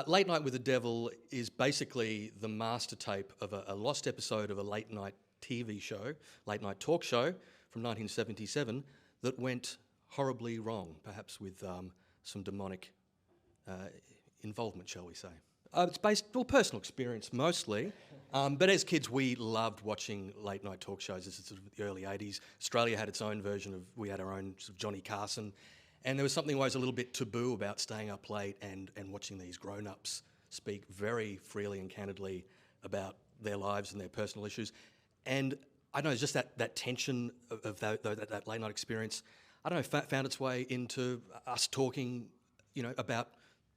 Late Night with the Devil is basically the master tape of a lost episode of a late night TV show, late night talk show from 1977 that went horribly wrong, perhaps with some demonic involvement, shall we say. It's based, well, personal experience mostly, but as kids we loved watching late night talk shows. This is sort of the early 80s. Australia had its own version of, we had our own sort of Johnny Carson, and there was something always a little bit taboo about staying up late and watching these grown-ups speak very freely and candidly about their lives and their personal issues. And I don't know, just that tension of that late night experience, I don't know, found its way into us talking, about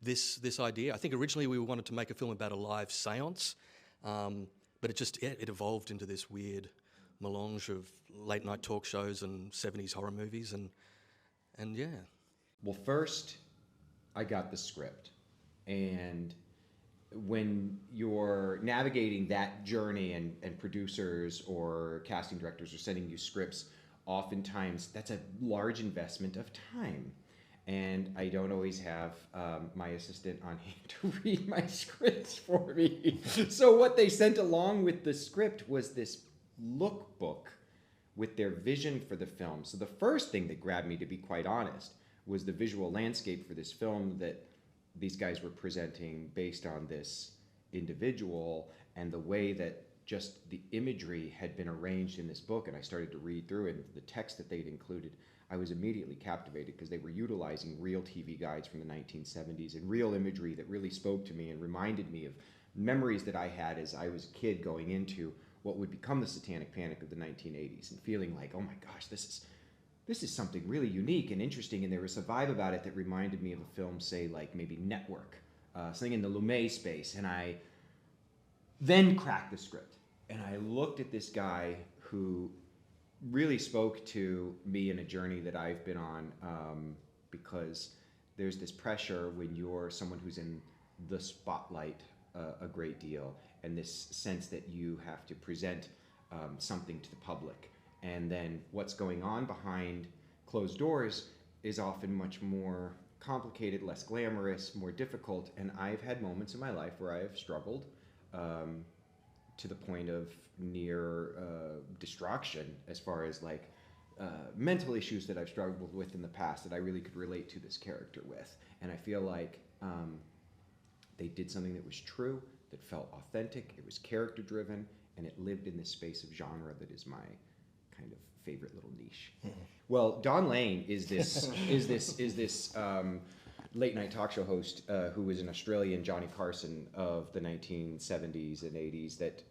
this idea. I think originally we wanted to make a film about a live seance, but it evolved into this weird melange of late night talk shows and 70s horror movies and yeah. Well, first, I got the script. And when you're navigating that journey and producers or casting directors are sending you scripts, oftentimes that's a large investment of time. And I don't always have my assistant on hand to read my scripts for me. So what they sent along with the script was this lookbook with their vision for the film. So the first thing that grabbed me, to be quite honest, was the visual landscape for this film that these guys were presenting based on this individual, and the way that just the imagery had been arranged in this book. And I started to read through it, and the text that they'd included, I was immediately captivated because they were utilizing real TV guides from the 1970s and real imagery that really spoke to me and reminded me of memories that I had as I was a kid going into what would become the Satanic Panic of the 1980s, and feeling like, oh my gosh, this is something really unique and interesting. And there was a vibe about it that reminded me of a film, say, like maybe Network, something in the Lumet space. And I then cracked the script, and I looked at this guy who really spoke to me in a journey that I've been on, because there's this pressure when you're someone who's in the spotlight a great deal, and this sense that you have to present something to the public. And then what's going on behind closed doors is often much more complicated, less glamorous, more difficult. And I've had moments in my life where I have struggled to the point of near destruction, as far as like mental issues that I've struggled with in the past that I really could relate to this character with. And I feel like they did something that was true, that felt authentic, it was character driven, and it lived in this space of genre that is my kind of favorite little niche. Well, Don Lane is this late night talk show host who was an Australian Johnny Carson of the 1970s and 80s that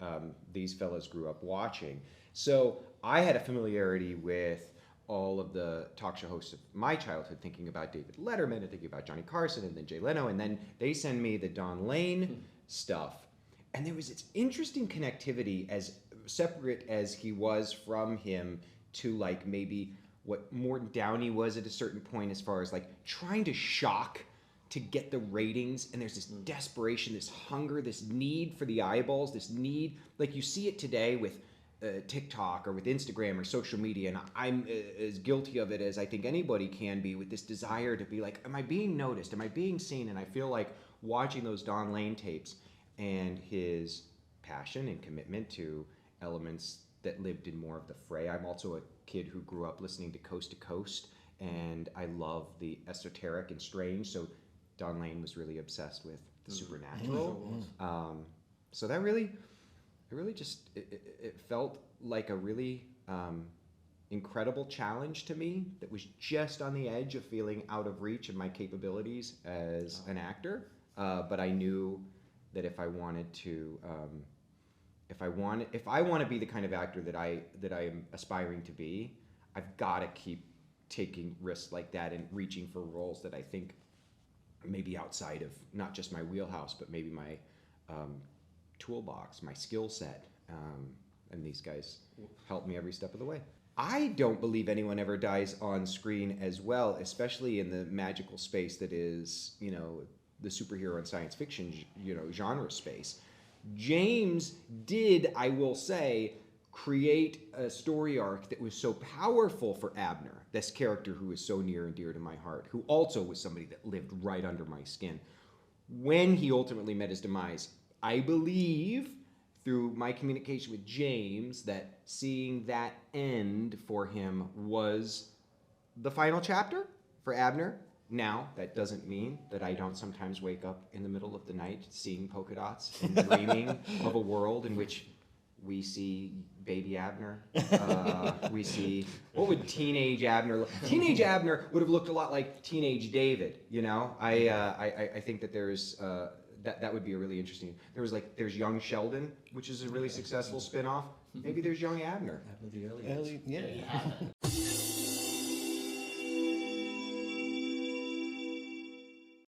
these fellas grew up watching. So I had a familiarity with all of the talk show hosts of my childhood, thinking about David Letterman and thinking about Johnny Carson and then Jay Leno, and then they send me the Don Lane stuff. And there was this interesting connectivity, as separate as he was from him, to like maybe what Morton Downey was at a certain point, as far as like trying to shock to get the ratings. And there's this desperation, this hunger, this need for the eyeballs, this need, like you see it today with TikTok or with Instagram or social media, and I'm as guilty of it as I think anybody can be, with this desire to be like, am I being noticed? Am I being seen? And I feel like watching those Don Lane tapes and his passion and commitment to elements that lived in more of the fray. I'm also a kid who grew up listening to Coast, and I love the esoteric and strange, so Don Lane was really obsessed with the supernatural. So that really just, it felt like a really incredible challenge to me that was just on the edge of feeling out of reach of my capabilities as an actor. But I knew that if I wanted to, if I want to be the kind of actor that I am aspiring to be, I've got to keep taking risks like that and reaching for roles that I think maybe outside of not just my wheelhouse, but maybe my toolbox, my skill set. And these guys help me every step of the way. I don't believe anyone ever dies on screen as well, especially in the magical space that is, the superhero and science fiction, genre space. James did, I will say, create a story arc that was so powerful for Abner, this character who is so near and dear to my heart, who also was somebody that lived right under my skin. when he ultimately met his demise. I believe through my communication with James that seeing that end for him was the final chapter for Abner. Now, that doesn't mean that I don't sometimes wake up in the middle of the night seeing polka dots and dreaming of a world in which we see baby Abner. We see, what would teenage Abner look? Teenage Abner would have looked a lot like teenage David, you know? I think that there's, that would be a really interesting, there's young Sheldon, which is a really successful spin-off. Maybe there's young Abner. Abner the early Yeah.